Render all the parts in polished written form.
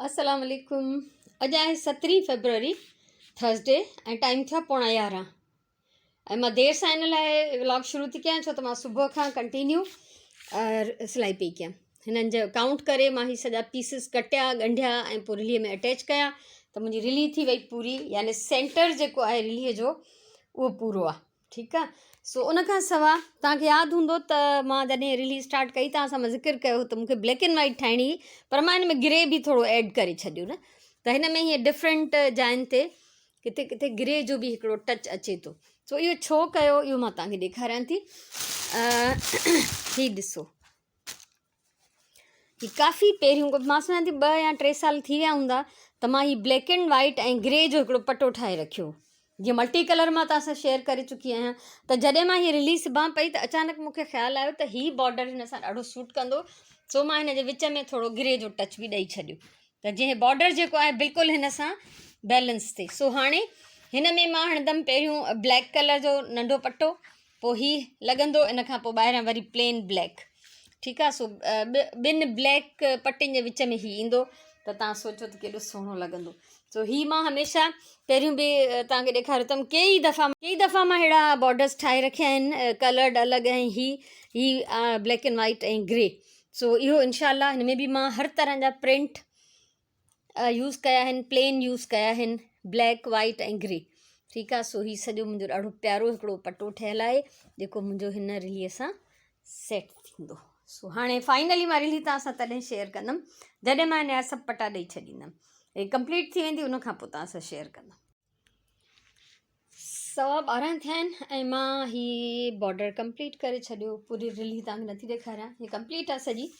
अस्सलाम वालेकुम। अॼु आहे 17 फरवरी थर्सडे ऐं टाइम थिया 11:15 ऐं मां देरि सां इन लाइ व्लॉग शुरू थी कयां छो त मां सुबुह खां कंटिन्यू सिलाई पई कयां। हिननि जो काउंट करे मां ही सॼा पीसिस कटिया ॻंढिया ऐं पोइ रिलीअ में अटैच कया त मुंहिंजी रिली थी वई पूरी, यानी सेंटर जेको आहे रिलीअ जो उहो पूरो आहे। ठीकु आहे। सो उन खां सवाइ तव्हांखे यादि हूंदो त मां जॾहिं रिलीज़ स्टार्ट कई तव्हां सां मां ज़िक्र कयो त मूंखे ब्लैक एंड वाइट ठाहिणी हुई, पर मां हिन में ग्रे बि थोरो ऐड करे छॾियो न, त हिन में हीअं डिफरेंट जाइनि ते किथे किथे ग्रे जो बि हिकिड़ो टच अचे थो। सो इहो छो कयो इहो मां तव्हांखे ॾेखारियां थी। हीउ ॾिसो, हीउ काफ़ी पहिरियों मां सम्झां थी 2 या 3 साल थी विया हूंदा त मां हीउ ब्लैक एंड वाइट ऐं ग्रे जो हिकिड़ो पटो ठाहे रखियो, जीअं मल्टी कलर मां तव्हां सां शेयर करे चुकी आहियां। त जॾहिं मां हीअ रिलीज़ सिबां पई त अचानक मूंखे ख़्यालु आयो त हीउ बॉर्डर हिन सां ॾाढो सूट कंदो, सो मां हिन जे विच में थोरो ग्रे जो टच बि ॾेई छॾियो त जीअं बॉर्डर जेको आहे बिल्कुलु हिन सां बैलेंस थिए। सो हाणे हिन में मां हणंदमि पहिरियों ब्लैक कलर जो नंढो पटो, पोइ हीउ लॻंदो, इन खां पोइ ॿाहिरां वरी प्लेन ब्लैक। ठीकु आहे। सो ॿिनि ब्लैक पटियुनि जे विच में हीउ ईंदो त तव्हां सोचो त केॾो सुहिणो लॻंदो। सो हीउ मां हमेशह पहिरियों बि तव्हांखे ॾेखारियो अथमि, कई दफ़ा मां अहिड़ा बॉर्डर्स ठाहे रखिया आहिनि कलर्ड अलॻि, ऐं हीउ ब्लैक एंड वाइट ऐं ग्रे। सो इहो इनशाला हिन में बि मां हर तरह जा प्रिंट यूज़ कया आहिनि, प्लेन यूज़ कया आहिनि, ब्लैक वाइट ऐं ग्रे। ठीकु आहे। सो हीउ सॼो मुंहिंजो ॾाढो प्यारो हिकिड़ो पटो ठहियलु आहे जेको मुंहिंजो हिन रिलीअ सां सेट थींदो। सो हाणे फाइनली मां रिली तव्हां सां तॾहिं शेयर कंदमि जॾहिं मां हिन जा सभु पटा ॾेई छॾींदमि, हे कंप्लीट थी वेंदी, उनखां पोइ तव्हां सां शेयर कंदमि। 12:15 थिया आहिनि ऐं मां हीअ बॉर्डर कंप्लीट करे छॾियो। पूरी रिली तव्हांखे नथी ॾेखारियां, हीअ कंप्लीट आहे सॼी,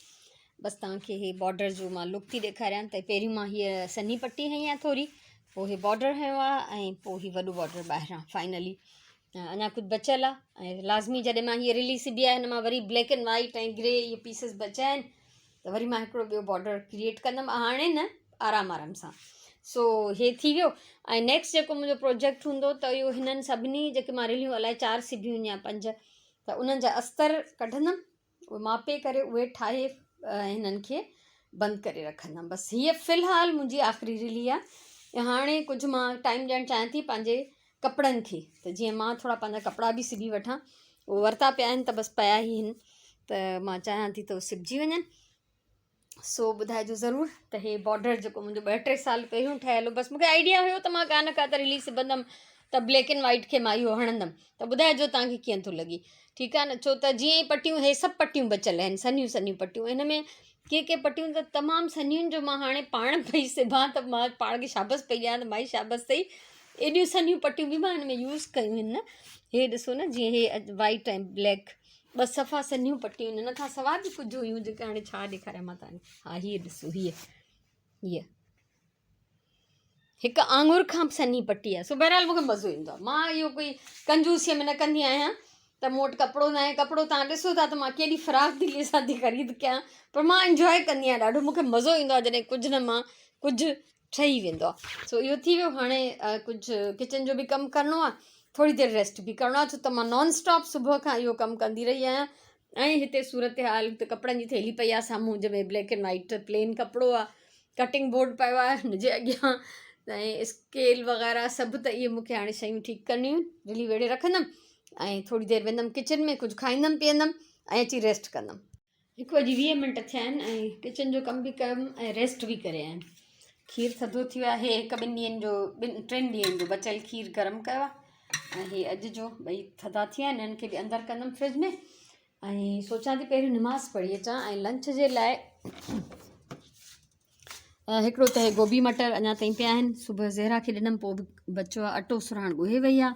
बसि तव्हांखे हीअ बॉर्डर जो मां लुक थी ॾेखारियां त पहिरियों मां हीअ सन्ही पटी हई आहे थोरी, पोइ हीअ बॉर्डर हयो आहे ऐं पोइ हीअ वॾो बॉर्डर ॿाहिरां फाइनली अञा कुझु बचियलु आहे। ऐं लाज़मी जॾहिं मां हीअ रिली सिबी आहे हिन मां वरी ब्लैक एंड वाइट ऐं ग्रे इहे पीसिस बचिया आहिनि त वरी मां हिकिड़ो ॿियो बॉर्डर क्रिएट कंदमि, हाणे न आराम सां। सो हे थी वियो। ऐं नेक्स्ट जेको मुंहिंजो प्रोजेक्ट हूंदो त इहो हिननि सभिनी जेके मां रिलियूं अलाए 4 सिबियूं या 5 त उन्हनि जा अस्तर कढंदमि, उहे मापे करे उहे ठाहे हिननि खे बंदि करे रखंदमि। बसि हीअ फ़िलहालु मुंहिंजी आख़िरी रिली आहे। हाणे कुझु मां टाइम ॾियणु चाहियां थी पंहिंजे कपिड़नि खे, त जीअं मां थोरा पंहिंजा कपिड़ा बि सिबी वठां, उहे वरिता पिया आहिनि त बसि पिया ई आहिनि, त मां चाहियां थी त उहे सिबिजी वञनि। सो ॿुधाइजो ज़रूरु त हे बॉर्डर जेको मुंहिंजो 2-3 साल पहिरियों ठहियलु हो, बसि मूंखे आइडिया हुयो त मां का न का त रिली सिबंदमि त ब्लैक एंड वाइट खे मां इहो हणंदमि, त ॿुधाइजो तव्हांखे कीअं थो लॻे। ठीकु आहे न, छो त जीअं ई पटियूं हे सभु पटियूं बचियलु आहिनि, सन्हियूं पटियूं, हिन में के पटियूं त तमामु सन्हियुनि जो मां हाणे पाण पई सिबां त मां पाण खे शाबसि पई ॾियां त माई शाबसि अथई, एॾियूं सन्हियूं पटियूं बि मां हिन में यूज़ कयूं आहिनि न। हे ॾिसो न, जीअं हे वाइट ऐं ब्लैक 2 सफ़ा सन्हियूं पटियूं आहिनि, हिन खां सवाइ बि कुझु हुयूं जेके हाणे छा ॾेखारियां मां तव्हांखे। हा हीअ ॾिसो, हीअ हिकु आङुर खां सन्ही पटी आहे। सो बहरहाल मूंखे मज़ो ईंदो आहे, मां इहो कोई कंजूसीअ में न कंदी आहियां त मूं वटि कपिड़ो न आहे। कपिड़ो तव्हां ॾिसो था त मां केॾी फ़राक दिलीअ सां थी ख़रीद कयां, पर मां इंजॉय कंदी आहियां ॾाढो, मूंखे मज़ो ईंदो आहे जॾहिं कुझु न मां कुझु ठही वेंदो आहे। सो इहो थी वियो। हाणे कुझु किचन जो बि कमु करिणो आहे, थोरी देरि रेस्ट बि करिणो आहे, छो त मां नॉन स्टॉप सुबुह खां इहो कमु कंदी रही आहियां। ऐं हिते सूरत हाल हिते कपिड़नि जी थैली पई आहे साम्हूं, जंहिंमें ब्लैक एंड वाइट प्लेन कपिड़ो आहे, कटिंग बोर्ड पियो आहे हुनजे अॻियां, ऐं स्केल वग़ैरह सभु, त इहे मूंखे हाणे शयूं ठीकु करणियूं आहिनि। रिली वेड़े रखंदमि ऐं थोरी देरि वेंदमि किचन में, कुझु खाईंदमि पीअंदमि ऐं अची रेस्ट कंदमि। 1:20 थिया आहिनि ऐं किचन जो कमु बि कयुमि ऐं रेस्ट बि करे आयमि। खीरु थधो थी वियो आहे, 1-2 ॾींहंनि जो 2-3 ॾींहंनि जो बचियलु खीरु गरम कयो आहे, ऐं हे अॼु जो ॿई थधा थी विया आहिनि, हिननि खे बि अंदरि कंदमि फ्रिज में। ऐं सोचां थी पहिरियों निमाज़ पढ़ी अचां, ऐं लंच जे लाइ हिकिड़ो त हे गोभी मटर अञा ताईं पिया आहिनि, सुबुह ज़हरा खे ॾिनमि, पोइ बि बचियो आहे, अटो सुराण ॻोहे वई आहे,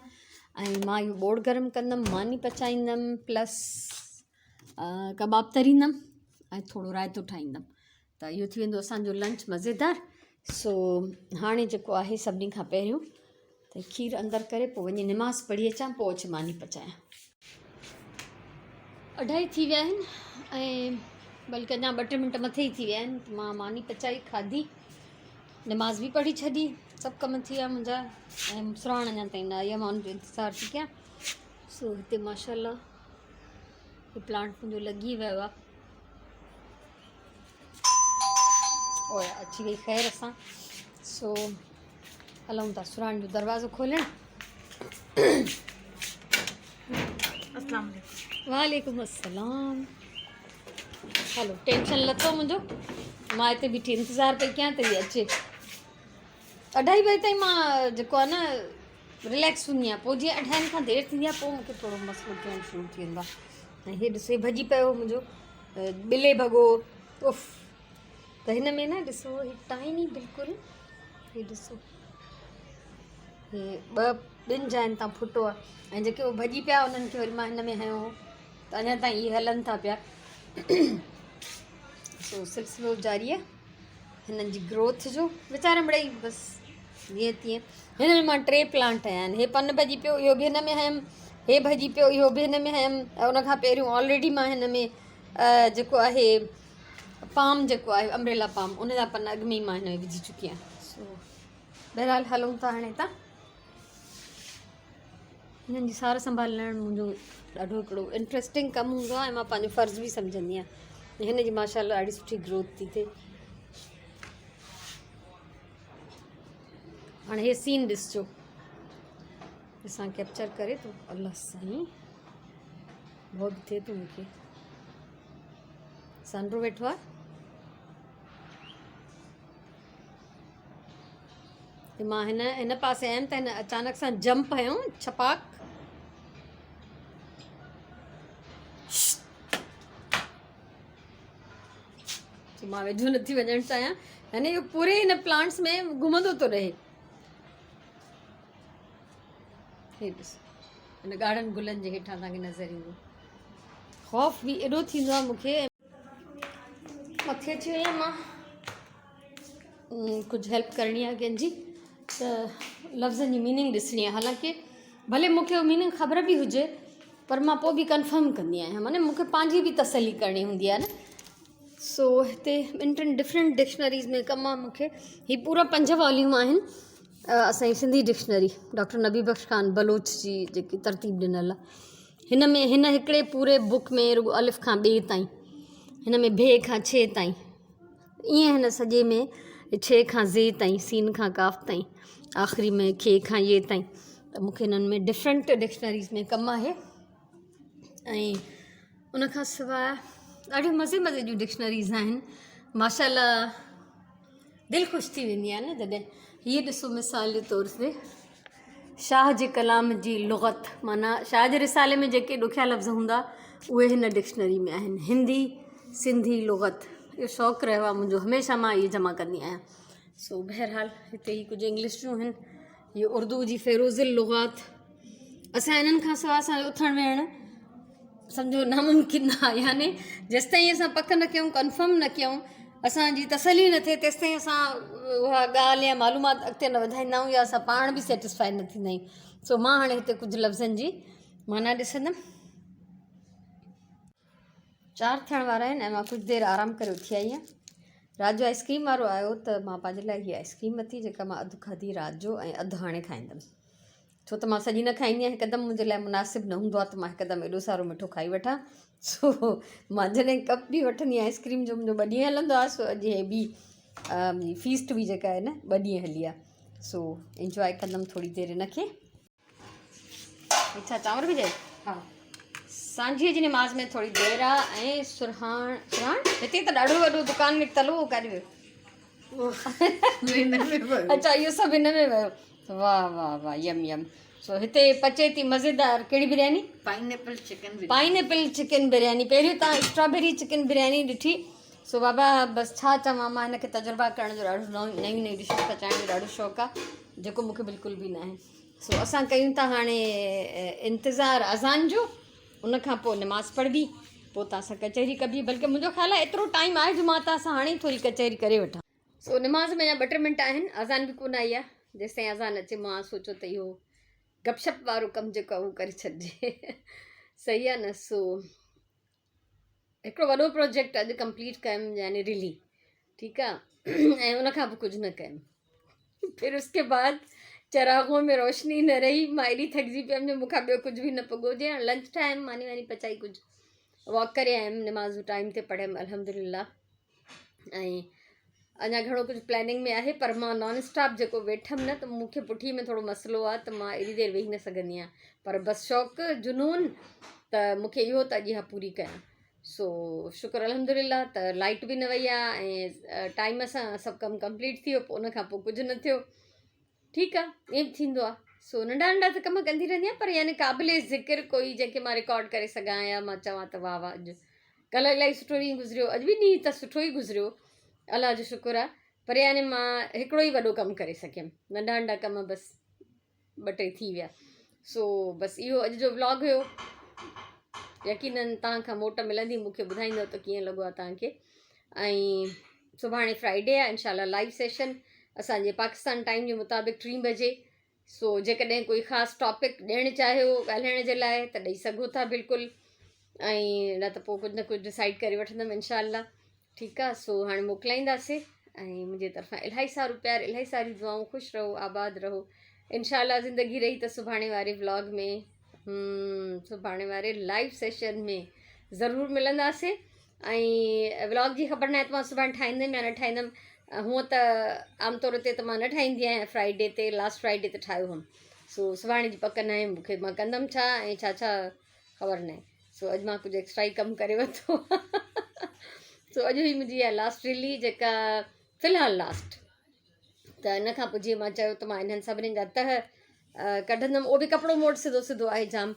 ऐं मां इहो बोड़ गरम कंदमि, मानी पचाईंदमि, प्लस कबाब तरींदमि ऐं थोरो रायतो ठाहींदमि, त इहो थी वेंदो असांजो लंच मज़ेदार। सो हाणे जेको आहे सभिनी खां पहिरियों त खीरु अंदरि करे पोइ वञी निमाज़ पढ़ी अचां, पोइ अची मानी पचायां। 2:30 थी विया आहिनि ऐं बल्कि अञा 2-3 मिंट मथे ई थी विया आहिनि, त मां मानी पचाई खाधी, निमाज़ बि पढ़ी छॾी, सभु कम थी विया मुंहिंजा, ऐं सुराण अञा ताईं न आई आहे, मां हुनजो इंतज़ारु थी कयां। सो हिते माशाल्लाह हे प्लांट मुंहिंजो लॻी वियो आहे। ओए अची वई ख़ैर असां। सो हलूं था सुराण जो दरवाज़ो खोलण। अस्सलाम वालेकुम अस्सलाम। हलो टेंशन लथो मुंहिंजो, मां हिते बीठी इंतज़ारु पई कयां त इहा अचे। 2:30 बजे ताईं मां जेको आहे न रिलैक्स हूंदी आहियां, पोइ जीअं 2:30 खां देरि थींदी आहे पोइ मूंखे थोरो मसलो थियणु शुरू थी वेंदो आहे। ऐं हे ॾिसो, हे भॼी पियो मुंहिंजो ॿिले भॻो। उफ, त हिन में न ॾिसो ही टाइनी बिल्कुलु, हे ॾिसो हे ॿिनि जाइनि तां फुटो आहे। ऐं जेके उहे भॼी पिया उन्हनि खे वरी मां हिन में हयो हो, त अञा ताईं इहे हलनि था पिया। सो सिलसिलो जारी आहे हिननि जी ग्रोथ जो। वीचारा मिड़ई बसि जीअं तीअं। हिन में मां 3 प्लांट हया आहिनि। हे पन भॼी पियो, इहो बि हिन में हयमि। हे भॼी पियो, इहो बि हिन में हयमि। ऐं उनखां पहिरियों ऑलरेडी मां हिन में जेको आहे पाम जेको आहे अम्ब्रेला पाम, उन जा पन अॻु में ई मां हिन में विझी चुकी आहियां। सो बहरहाल हलूं था हाणे हितां। हिननि जी सार संभालणु मुंहिंजो ॾाढो हिकिड़ो इंट्रस्टिंग कमु हूंदो आहे ऐं मां पंहिंजो फ़र्ज़ु बि सम्झंदी आहियां। हिन जी माशाअल्लाह ॾाढी सुठी ग्रोथ थी थिए। हाणे हे सीन ॾिसजो, ॾिसां कैप्चर करे थो। अलाह साईं, भउ बि थिए थो मूंखे। सांड्रो वेठो आहे, मां हिन पासे आयमि त हिन अचानक सां जंप हयो छपाक। मां वेझो नथी वञणु चाहियां, यानी इहो पूरे हिन प्लांट्स में घुमंदो थो रहे। हे ॾिसो, हिन ॻाढ़नि गुलनि जे हेठां तव्हांखे नज़र ईंदो। ख़ौफ़ बि एॾो थींदो आहे मूंखे। मथे अची वई आहियां मां, कुझु हेल्प करणी आहे कंहिंजी, त लफ़्ज़नि जी मीनिंग ॾिसणी आहे। हालांकि भले मूंखे उहो मीनिंग ख़बर बि हुजे, पर मां पोइ बि कंफर्म कंदी आहियां। माने मूंखे पंहिंजी बि तसली करणी हूंदी आहे न। सो हिते 2 डिफरेंट डिक्शनरीज़ में कमु आहे मूंखे। हीअ पूरा 5 वॉल्यूम आहिनि असांजी सिंधी डिक्शनरी डॉक्टर नबी बख्श ख़ान बलोच जी जेकी तरतीब ॾिनल आहे। हिन में हिन हिकिड़े पूरे बुक में रुॻो अलिफ़ खां ॿे ताईं, हिन में भे खां छे ताईं, ईअं हिन सॼे में 6 खां ज़े ताईं, सीन खां काफ़ ताईं, आख़िरी में खे खां ये ताईं। त मूंखे हिननि में डिफरेंट डिक्शनरीज़ में कमु आहे। ऐं उनखां सवाइ ॾाढियूं मज़े मज़े जूं डिक्शनरीज़ आहिनि माशाअल्लाह। दिलि ख़ुशि थी वेंदी आहे न जॾहिं हीअ ॾिसो, मिसाल जे तौर ते शाह जे कलाम जी लुग़त, माना शाह जे रिसाले में जेके ॾुखिया लफ़्ज़ हूंदा उहे हिन डिक्शनरी में आहिनि। हिंदी सिंधी लुग़त, इहो शौक़ु रहियो आहे मुंहिंजो, हमेशह मां इहे जमा कंदी आहियां। सो बहरहाल हिते ई कुझु इंग्लिश जूं आहिनि, इहे उर्दू जी फ़ेरोज़िल लुग़ात। असां हिननि खां सवाइ असांजो उथणु वेहणु सम्झो नामुमकिन आहे। यानी जेसिताईं असां पक न कयूं, कंफर्म न कयूं, असांजी तसली न थिए, तेसिताईं असां उहा ॻाल्हि या मालूमात अॻिते न वधाईंदा आहियूं, या असां पाण बि सेटिस्फाई न थींदा आहियूं। सो मां हाणे हिते कुझु लफ़्ज़नि जी माना ॾिसंदमि। 4 थियण वारा आहिनि ऐं मां कुझु देरि आराम करे उथी आई आहियां। राति जो आइस्क्रीम वारो आयो त मां पंहिंजे लाइ हीअ आइस्क्रीम वरिती, जेका मां अधु खाधी राति जो ऐं अधु हाणे खाईंदमि। छो त मां सॼी न खाईंदी आहियां, हिकदमि मुंहिंजे लाइ मुनासिबु न हूंदो आहे त मां हिकदमि एॾो सारो मिठो खाई वठां। सो मां जॾहिं कप बि वठंदी आहियां आइस्क्रीम जो, मुंहिंजो 2 ॾींहं हलंदो आहे। सो अॼु हे बि फीस्ट बि जेका आहे न 2 ॾींहं हली आहे। सो इंजॉय कंदमि थोरी देरि हिनखे। अच्छा, चांवर बि विझाए? हा। सांझीअ जी नमाज़ में थोरी देरि आहे। ऐं सुरहाण हिते त ॾाढो वॾो दुकानु निकितल हो, काॾे वियो? अच्छा, इहो सभु हिन में वियो। वाह वाह वाह, यम यम। सो हिते पचे थी मज़ेदार कहिड़ी बिरयानी? Pineapple chicken biryani. पहिरियों तव्हां स्ट्रॉबेरी चिकन बिरयानी ॾिठी। सो बाबा बसि छा चवां, मां हिनखे तजुर्बा करण जो ॾाढो नयूं नयूं डिशूं पचाइण जो ॾाढो शौक़ु आहे, जेको मूंखे बिल्कुलु बि न आहे। सो असां कयूं था हाणे इंतज़ारु अज़ान जो, उनखां पोइ नमाज़ पढ़बी, पोइ तव्हां सां कचहरी कबी। बल्कि मुंहिंजो ख़्यालु आहे एतिरो टाइम आहे जो मां तव्हां सां हाणे ई थोरी कचहरी करे वठां। सो नमाज़ में अञा 2-3 मिंट आहिनि, अज़ान बि कोन आई आहे। जेसिताईं अज़ान अचे मां सोचियो त इहो गपशप वारो कमु जेको आहे उहो करे छॾिजे। सही आहे न। सो हिकिड़ो वॾो प्रोजेक्ट अॼु कंप्लीट कयुमि, यानी रिली, ठीकु आहे। ऐं उनखां पोइ कुझु न कयुमि। फिर उसके बाद चरागों में रोशनी न रही। मां एॾी थकिजी पियमि जो मूंखां ॿियो कुझु बि न पियो घुरिजे। हाणे लंच ठाहियमि, मानी वानी पचाई, कुझु वॉक करे आयमि, नमाज़ टाइम ते पढ़ियमि अल्हम्दुलिल्लाह। ऐं अञा घणो कुझु प्लैनिंग में आहे, पर मां नॉन स्टॉप जेको वेठमि न त मूंखे पुठी में थोरो मसइलो आहे त मां एॾी देरि वेही न सघंदी आहियां, पर बसि शौक़ु जुनून त मूंखे इहो त अॼु इहा पूरी कयां। सो शुक्र अल्हम्दुलिल्लाह त लाइट बि न वई आहे ऐं टाइम सां सभु कमु कंप्लीट थी वियो, पोइ उन खां पोइ कुझु न थियो। ठीकु आहे, ईअं बि थींदो आहे। सो नंढा नंढा त कमु कंदी रहंदी आहियां, पर यानी क़ाबिले ज़िक्र कोई जेके मां रिकॉर्ड करे सघां या मां चवां त वाह वाह अॼु कल्ह इलाही सुठो ॾींहुं गुज़रियो, अॼु बि ॾींहुं त सुठो ई गुज़रियो, अलाह जो शुक्र आहे। पर यानी मां हिकिड़ो ई वॾो कमु करे सघियमि, नंढा नंढा कम बसि 2-3 थी विया। सो बसि इहो अॼु जो व्लॉग हुयो। यकीनन तव्हां खां मोट मिलंदी, मूंखे ॿुधाईंदव त कीअं लॻो आहे तव्हांखे। ऐं सुभाणे फ्राइडे आहे, इंशाल्लाह लाइव सेशन असांजे पाकिस्तान टाइम जे मुताबिक़ 3 बजे। सो जेकॾहिं कोई ख़ासि टॉपिक ॾियणु चाहियो ॻाल्हाइण जे लाइ त ॾेई सघो था बिल्कुलु, ऐं न त पोइ कुझु न कुझु डिसाइड करे वठंदमि इंशाल्लाह। ठीकु आहे, सो हाणे मोकिलाईंदासीं ऐं मुंहिंजे तरफ़ां इलाही सारो प्यार, इलाही सारी दुआऊं, ख़ुशि रहो, आबाद रहो। इंशाल्लाह ज़िंदगी रही त सुभाणे वारे व्लॉग में सुभाणे वारे लाइव सेशन में ज़रूरु मिलंदासीं। ऐं व्लॉग जी ख़बर न आहे त मां सुभाणे ठाहींदमि या न ठाहींदमि। हूअं त आमतौर ते त मां न ठाहींदी आहियां, फ्राइडे ते लास्ट फ्राइडे ते ठाहियो हुअमि। सो सुभाणे जी पक न आहे मूंखे, मां कंदमि छा ऐं छा छा ख़बर न आहे। सो अॼु मां कुझु एक्स्ट्रा ई कमु करे वरितो। सो अॼु हुई मुंहिंजी इहा लास्ट रिली, जेका फ़िलहालु लास्ट। त इन खां पोइ जीअं मां चयो त मां इन्हनि सभिनीनि जा तह कढंदमि। उहो बि कपिड़ो मोड सिधो सिधो आहे जाम,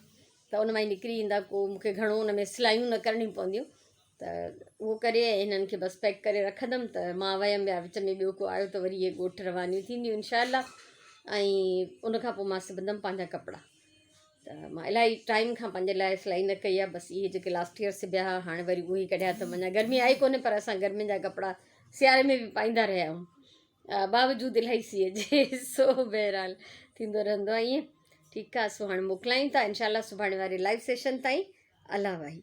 त उन मां ई निकिरी ईंदा, को मूंखे घणो उन में सिलायूं न करणियूं पवंदियूं। त उहो करे हिननि खे बसि पैक करे रखंदमि, त मां वियमि या विच में ॿियो को आयो त वरी इहे ॻोठ रवानियूं थींदियूं इंशाल्लाह। ऐं उन खां पोइ मां सिबंदमि पंहिंजा कपिड़ा। त मां इलाही टाइम खां पंहिंजे लाइ सिलाई न कई आहे, बसि इहे जेके लास्ट ईयर सिबिया हुआ हाणे वरी उहे ई कढिया त अञा गर्मी आई कोन्हे, पर असां गर्मियुनि जा कपिड़ा सियारे में बि पाईंदा रहिया आहियूं, बावजूदि इलाही सिए जे। सो बहरहाल थींदो रहंदो आहे ईअं। ठीकु आहे, सो हाणे मोकिलायूं था इंशाल्लाह सुभाणे वारे लाइव सेशन ताईं। अल्लाह वाही।